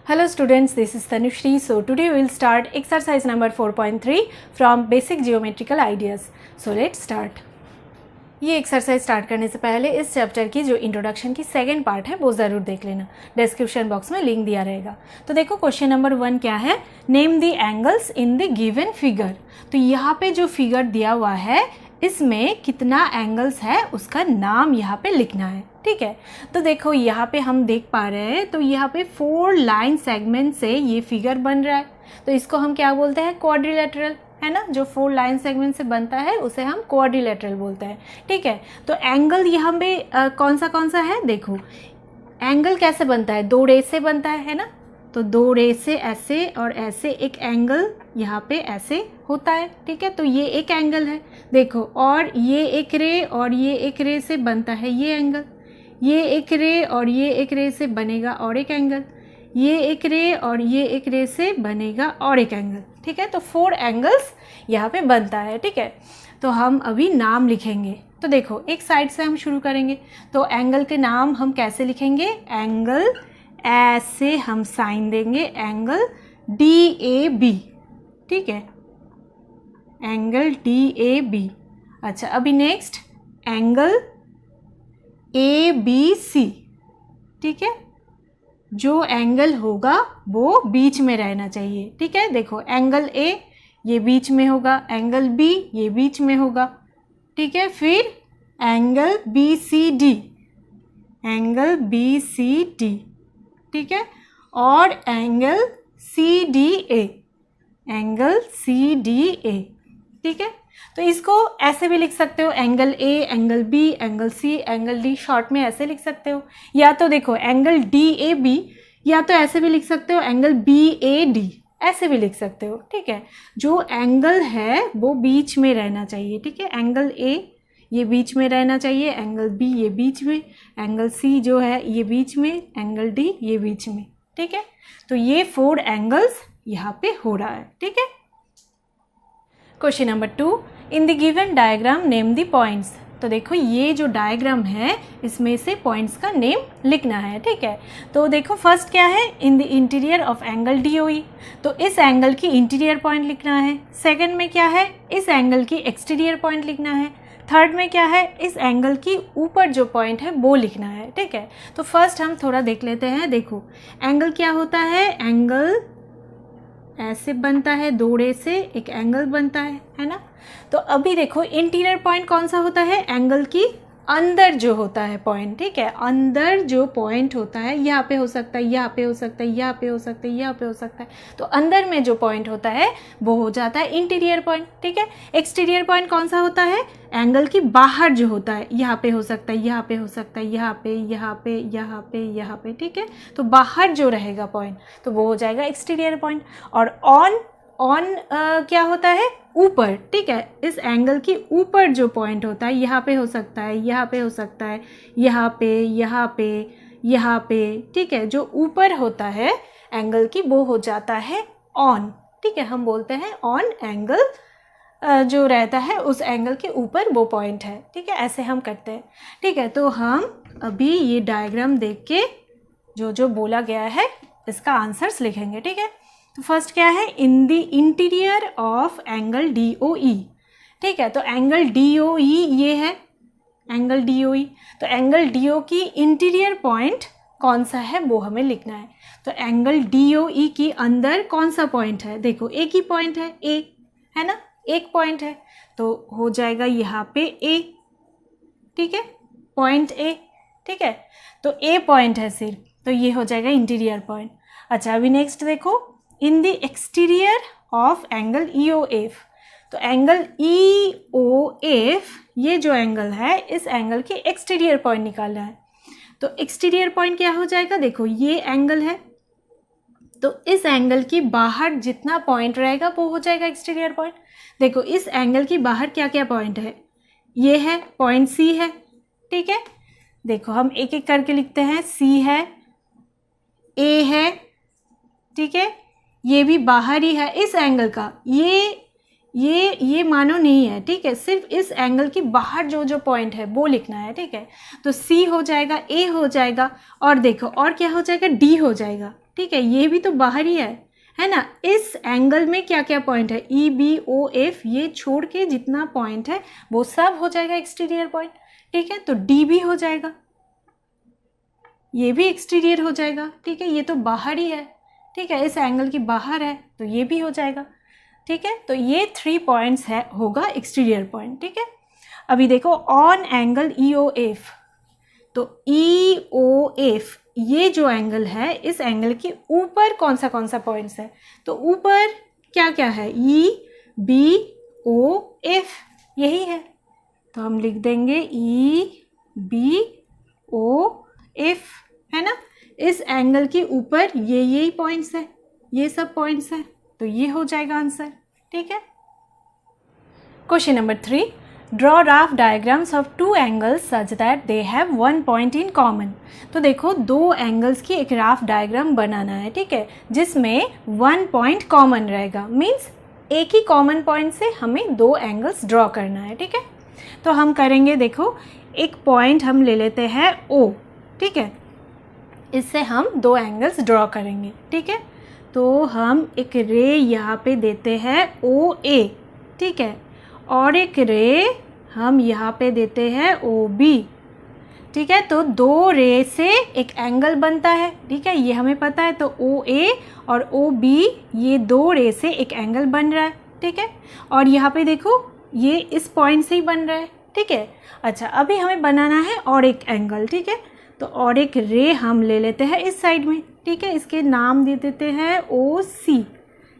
Hello students, this is Tanushree. So today we will start exercise number 4.3 from basic geometrical ideas. So let's start. ये exercise start करने से पहले इस chapter की जो introduction की सेकंड पार्ट है वो ज़रूर देख लेना, डिस्क्रिप्शन बॉक्स में लिंक दिया रहेगा। तो देखो क्वेश्चन नंबर 1 क्या है, name the angles in the given figure. तो यहाँ पे जो फिगर दिया हुआ है इसमें कितना एंगल्स है उसका नाम यहाँ पे लिखना है, ठीक है। तो देखो यहाँ पे हम देख पा रहे हैं, तो यहाँ पे 4 लाइन सेगमेंट से ये फिगर बन रहा है, तो इसको हम क्या बोलते हैं, क्वाड्रिलेटरल, है ना। जो 4 लाइन सेगमेंट से बनता है उसे हम क्वाड्रिलेटरल बोलते हैं, ठीक है। तो एंगल यहाँ पे कौन सा है, देखो एंगल कैसे बनता है, 2 रेस से बनता है ना। तो 2 रेस से ऐसे और ऐसे एक एंगल यहाँ पे ऐसे होता है, ठीक है। तो ये एक एंगल है, देखो, और ये एक रे और ये एक रे से बनता है ये एंगल, ये एक रे और ये एक रे से बनेगा और एक एंगल, ये एक रे और ये एक रे से बनेगा और एक एंगल, ठीक है। तो 4 एंगल्स यहाँ पे बनता है, ठीक है। तो हम अभी नाम लिखेंगे। तो देखो एक साइड से हम शुरू करेंगे, तो एंगल के नाम हम कैसे लिखेंगे, एंगल ऐसे हम साइन देंगे, एंगल DAB, ठीक है, एंगल DAB। अच्छा अभी नेक्स्ट एंगल ABC, ठीक है। जो एंगल होगा वो बीच में रहना चाहिए, ठीक है। देखो एंगल A ये बीच में होगा, एंगल B ये बीच में होगा, ठीक है। फिर एंगल BCD, एंगल BCD, ठीक है, और एंगल CDA, एंगल CDA, ठीक है। तो इसको ऐसे भी लिख सकते हो, angle A, angle B, angle C, angle D, short में ऐसे लिख सकते हो। या तो देखो एंगल DAB, या तो ऐसे भी लिख सकते हो, एंगल BAD, ऐसे भी लिख सकते हो, ठीक है। जो एंगल है वो बीच में रहना चाहिए, ठीक है। एंगल A ये बीच में रहना चाहिए, एंगल B ये बीच में, एंगल C जो है ये बीच में, एंगल D ये बीच में, ठीक है। तो ये 4 एंगल्स यहाँ पे हो रहा है, ठीक है। Question number 2, in the given diagram name the points. तो देखो ये जो डायग्राम है इसमें से पॉइंट्स का नेम लिखना है, ठीक है। तो देखो फर्स्ट क्या है, in the interior of angle DOE, तो इस एंगल की इंटीरियर पॉइंट लिखना है। सेकंड में क्या है, इस एंगल की एक्सटीरियर पॉइंट लिखना है। थर्ड में क्या है, इस एंगल की ऊपर जो पॉइंट है वो लिखना है, ठीक है। तो फर्स्ट हम थोड़ा देख लेते हैं। देखो एंगल क्या होता है, एंगल ऐसे बनता है, 2 रे से एक एंगल बनता है ना। तो अभी देखो इंटीरियर पॉइंट कौन सा होता है, एंगल की अंदर जो होता है पॉइंट, ठीक है। अंदर जो पॉइंट होता है यहाँ पे हो सकता है, यहाँ पे हो सकता है, यहाँ पे हो सकता है, यहाँ पे हो सकता है। तो अंदर में जो पॉइंट होता है वो हो जाता है इंटीरियर पॉइंट, ठीक है। एक्सटीरियर पॉइंट कौन सा होता है, एंगल की बाहर जो होता है, यहाँ पे हो सकता है, यहाँ पे हो सकता है, यहाँ पे, यहाँ पे, यहाँ पे, यहाँ पे, ठीक है। तो बाहर जो रहेगा पॉइंट तो वो हो जाएगा एक्सटीरियर पॉइंट। और ऑन क्या होता है, ऊपर, ठीक है। इस एंगल की ऊपर जो पॉइंट होता है, यहाँ पे हो सकता है, यहाँ पे हो सकता है, यहाँ पे, यहाँ पे, यहाँ पे, ठीक है। जो ऊपर होता है एंगल की वो हो जाता है ऑन, ठीक है। हम बोलते हैं ऑन एंगल, जो रहता है उस एंगल के ऊपर वो पॉइंट है, ठीक है। ऐसे हम करते हैं, ठीक है। तो हम अभी ये डायग्राम देख के जो जो बोला गया है इसका आंसर्स लिखेंगे, ठीक है। तो फर्स्ट क्या है, in the interior of angle DOE, ठीक है। तो एंगल DOE ये है, एंगल DOE। तो एंगल DO की इंटीरियर पॉइंट कौन सा है वो हमें लिखना है। तो एंगल DOE की अंदर कौन सा पॉइंट है, देखो एक ही पॉइंट है, A है ना, एक पॉइंट है, तो हो जाएगा यहाँ पे A, ठीक है, पॉइंट A, ठीक है। तो A पॉइंट है सिर्फ, तो ये हो जाएगा इंटीरियर पॉइंट। अच्छा अभी नेक्स्ट देखो, in the exterior of angle EOF। तो एंगल EOF ये जो एंगल है इस एंगल की एक्सटीरियर पॉइंट निकालना है। तो एक्सटीरियर पॉइंट क्या हो जाएगा, देखो ये एंगल है, तो इस एंगल की बाहर जितना पॉइंट रहेगा वो हो जाएगा एक्सटीरियर पॉइंट। देखो इस एंगल की बाहर क्या क्या पॉइंट है, ये है पॉइंट C है, ठीक है। देखो हम एक एक करके लिखते हैं, C है, A है, ठीक है, ये भी बाहर ही है इस एंगल का, ये मानो नहीं है, ठीक है, सिर्फ इस एंगल के बाहर जो जो पॉइंट है वो लिखना है, ठीक है। तो सी हो जाएगा, ए हो जाएगा, और देखो और क्या हो जाएगा, डी हो जाएगा, ठीक है, ये भी तो बाहर ही है ना। इस एंगल में क्या क्या पॉइंट है, ई बी ओ एफ, ये छोड़ के जितना पॉइंट है वो सब हो जाएगा एक्सटीरियर पॉइंट, ठीक है। तो डी भी हो जाएगा, ये भी एक्सटीरियर हो जाएगा, ठीक है, ये तो बाहर ही है, ठीक है, इस एंगल की बाहर है तो ये भी हो जाएगा, ठीक है। तो ये 3 पॉइंट्स है होगा एक्सटीरियर पॉइंट, ठीक है। अभी देखो on angle E O F, तो ई ओ एफ ये जो एंगल है, इस एंगल के ऊपर कौन सा पॉइंट्स है, तो ऊपर क्या क्या है, ई बी ओ एफ, यही है, तो हम लिख देंगे ई बी ओ एफ, है ना। इस एंगल के ऊपर ये यही पॉइंट्स है, ये सब पॉइंट्स है, तो ये हो जाएगा आंसर, ठीक है। Question number 3, draw rough diagrams of 2 angles such that they have 1 point in common. तो देखो 2 एंगल्स की एक रफ डायग्राम बनाना है, ठीक है, जिसमें 1 पॉइंट कॉमन रहेगा, मीन्स एक ही कॉमन पॉइंट से हमें 2 एंगल्स ड्रॉ करना है, ठीक है। तो हम करेंगे, देखो एक पॉइंट हम ले लेते हैं ओ, ठीक है, इससे हम 2 एंगल्स ड्रॉ करेंगे, ठीक है। तो हम एक रे यहाँ पे देते हैं ओ ए, ठीक है, और एक रे हम यहाँ पे देते हैं ओ बी, ठीक है। तो 2 रे से एक एंगल बनता है, ठीक है, ये हमें पता है। तो ओ ए और ओ बी ये 2 रे से एक एंगल बन रहा है, ठीक है, और यहाँ पे देखो ये इस पॉइंट से ही बन रहा है, ठीक है। अच्छा, अभी हमें बनाना है और एक एंगल, ठीक है, तो और एक रे हम ले लेते हैं इस साइड में, ठीक है, इसके नाम दे देते हैं ओ सी,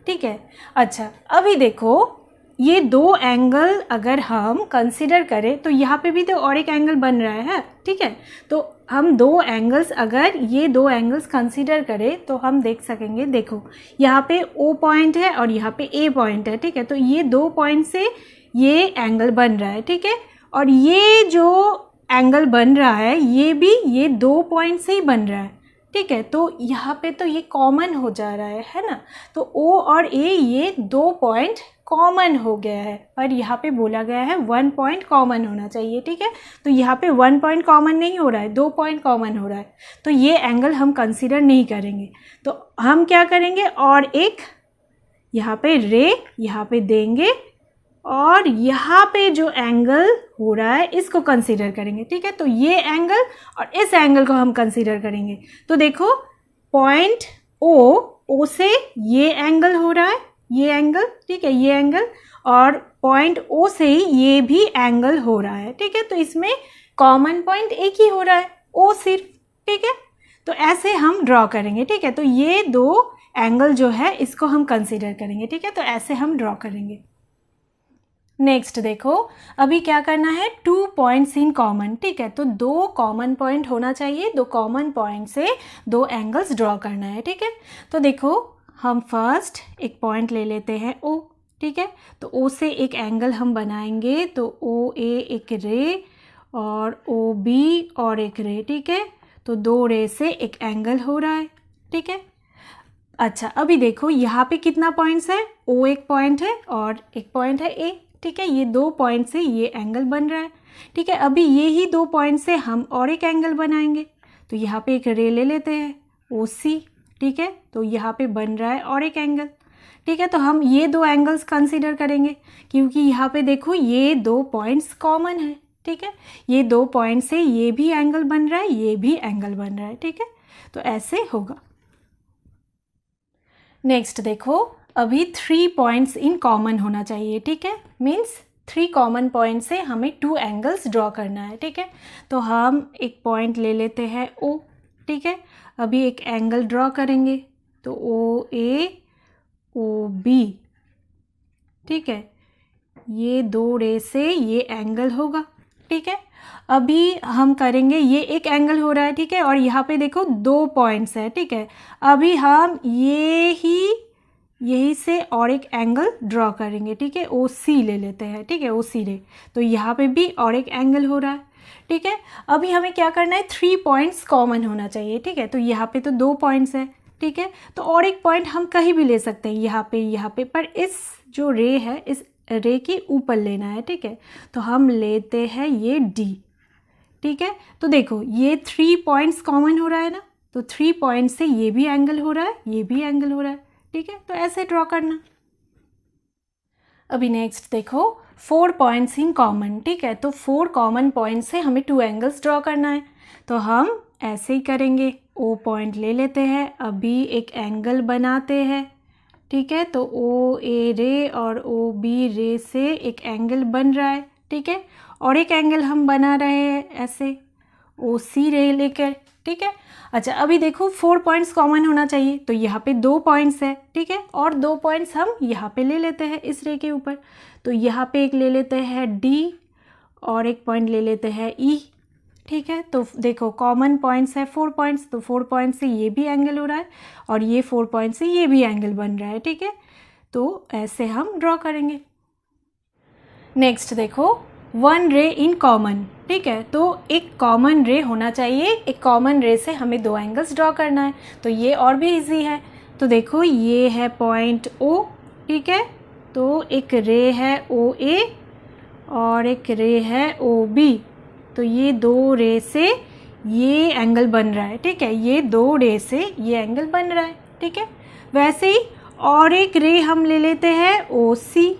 ठीक है। अच्छा, अभी देखो ये 2 एंगल अगर हम कंसिडर करें तो यहाँ पे भी तो और एक एंगल बन रहा है, ठीक है। तो हम 2 एंगल्स, अगर ये 2 एंगल्स कंसिडर करें तो हम देख सकेंगे, देखो यहाँ पे ओ पॉइंट है और यहाँ पे ए पॉइंट है, ठीक है। तो ये 2 पॉइंट से ये एंगल बन रहा है, ठीक है, और ये जो एंगल बन रहा है ये भी ये 2 पॉइंट से ही बन रहा है, ठीक है। तो यहाँ पे तो ये कॉमन हो जा रहा है ना। तो ओ और ए ये 2 पॉइंट कॉमन हो गया है, पर यहाँ पे बोला गया है 1 पॉइंट कॉमन होना चाहिए, ठीक है। तो यहाँ पे 1 पॉइंट कॉमन नहीं हो रहा है, 2 पॉइंट कॉमन हो रहा है, तो ये एंगल हम कंसीडर नहीं करेंगे। तो हम क्या करेंगे, और एक यहाँ पे रे यहाँ पे देंगे, और यहाँ पे जो एंगल हो रहा है इसको कंसीडर करेंगे, ठीक है। तो ये एंगल और इस एंगल को हम कंसीडर करेंगे। तो देखो पॉइंट ओ से ये एंगल हो रहा है, ये एंगल, ठीक है, ये एंगल, और पॉइंट ओ से ही ये भी एंगल हो रहा है, ठीक है। तो इसमें कॉमन पॉइंट एक ही हो रहा है, ओ सिर्फ, ठीक है। तो ऐसे हम ड्रॉ करेंगे, ठीक है। तो ये 2 एंगल जो है इसको हम कंसीडर करेंगे, ठीक है। तो ऐसे हम ड्रॉ करेंगे। नेक्स्ट देखो, अभी क्या करना है, 2 पॉइंट्स इन कॉमन, ठीक है। तो 2 कॉमन पॉइंट होना चाहिए, 2 कॉमन पॉइंट से 2 एंगल्स ड्रॉ करना है, ठीक है। तो देखो हम फर्स्ट एक पॉइंट ले लेते हैं ओ, ठीक है। तो ओ से एक एंगल हम बनाएंगे, तो ओ ए एक रे और ओ बी और एक रे, ठीक है। तो 2 रे से एक एंगल हो रहा है, ठीक है। अच्छा, अभी देखो यहाँ पे कितना पॉइंट्स है, ओ एक पॉइंट है और एक पॉइंट है ए, ठीक है। ये 2 पॉइंट से ये एंगल बन रहा है, ठीक है। अभी ये ही 2 पॉइंट से हम और एक एंगल बनाएंगे, तो यहाँ पे एक रे ले लेते हैं ओ सी, ठीक है। तो यहाँ पे बन रहा है और एक एंगल, ठीक है। तो हम ये 2 एंगल्स कंसीडर करेंगे, क्योंकि यहाँ पे देखो ये 2 पॉइंट्स कॉमन है, ठीक है। ये 2 पॉइंट से ये भी एंगल बन रहा है, ये भी एंगल बन रहा है, ठीक है। तो ऐसे होगा। नेक्स्ट देखो, अभी 3 पॉइंट्स इन कॉमन होना चाहिए, ठीक है। मीन्स 3 कॉमन पॉइंट से हमें 2 एंगल्स ड्रॉ करना है, ठीक है। तो हम एक पॉइंट ले लेते हैं ओ, ठीक है। अभी एक एंगल ड्रॉ करेंगे, तो ओ ए ओ बी, ठीक है। ये 2 रे से ये एंगल होगा, ठीक है। अभी हम करेंगे, ये एक एंगल हो रहा है, ठीक है, और यहाँ पे देखो 2 पॉइंट्स है, ठीक है। अभी हम यही से और एक एंगल ड्रॉ करेंगे, ठीक है। ओ सी ले लेते हैं, ठीक है, ओ सी रे। तो यहाँ पे भी और एक एंगल हो रहा है, ठीक है। अभी हमें क्या करना है, 3 पॉइंट्स कॉमन होना चाहिए, ठीक है। तो यहाँ पे तो 2 पॉइंट्स है, ठीक है। तो और एक पॉइंट हम कहीं भी ले सकते हैं, यहाँ पे, पर इस जो रे है, इस रे के ऊपर लेना है, ठीक है। तो हम लेते हैं ये डी, ठीक है। तो देखो ये 3 पॉइंट्स कॉमन हो रहा है ना, तो 3 पॉइंट से ये भी एंगल हो रहा है, ये भी एंगल हो रहा है, ठीक है। तो ऐसे ड्रॉ करना। अभी नेक्स्ट देखो 4 पॉइंट्स इन कॉमन, ठीक है। तो 4 कॉमन पॉइंट से हमें 2 एंगल्स ड्रॉ करना है, तो हम ऐसे ही करेंगे। ओ पॉइंट ले लेते हैं, अभी एक एंगल बनाते हैं, ठीक है। तो ओ ए रे और ओ बी रे से एक एंगल बन रहा है, ठीक है। और एक एंगल हम बना रहे हैं ऐसे ओ सी रे लेकर, ठीक है। अच्छा अभी देखो 4 पॉइंट्स कॉमन होना चाहिए, तो यहाँ पे 2 पॉइंट्स है, ठीक है। और 2 पॉइंट्स हम यहाँ पे ले लेते हैं इस रे के ऊपर, तो यहाँ पे एक ले लेते हैं डी और एक पॉइंट ले लेते हैं ई, ठीक है। तो देखो कॉमन पॉइंट्स है 4 पॉइंट्स, तो 4 पॉइंट से ये भी एंगल हो रहा है और ये 4 पॉइंट से ये भी एंगल बन रहा है, ठीक है। तो ऐसे हम ड्रॉ करेंगे। नेक्स्ट देखो 1 रे इन कॉमन, ठीक है। तो एक कॉमन रे होना चाहिए, एक कॉमन रे से हमें 2 एंगल्स ड्रॉ करना है, तो ये और भी इजी है। तो देखो ये है पॉइंट ओ, ठीक है। तो एक रे है ओ ए और एक रे है ओ बी, तो ये 2 रे से ये एंगल बन रहा है, ठीक है। ये 2 रे से ये एंगल बन रहा है, ठीक है। वैसे ही और एक रे हम ले लेते हैं ओ सी,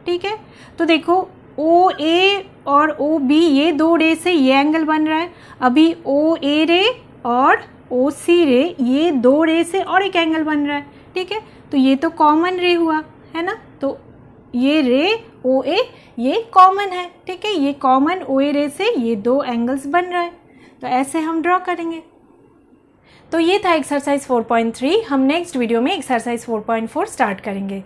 ठीक है। तो देखो ओ ए और ओ बी ये 2 रे से ये एंगल बन रहा है, अभी ओ ए रे और ओ सी रे ये 2 रे से और एक एंगल बन रहा है, ठीक है। तो ये तो कॉमन रे हुआ है ना, तो ये रे ओ ए ये कॉमन है, ठीक है। ये कॉमन ओ ए रे से ये 2 एंगल्स बन रहा है, तो ऐसे हम ड्रॉ करेंगे। तो ये था एक्सरसाइज 4.3। हम नेक्स्ट वीडियो में एक्सरसाइज 4.4 स्टार्ट करेंगे।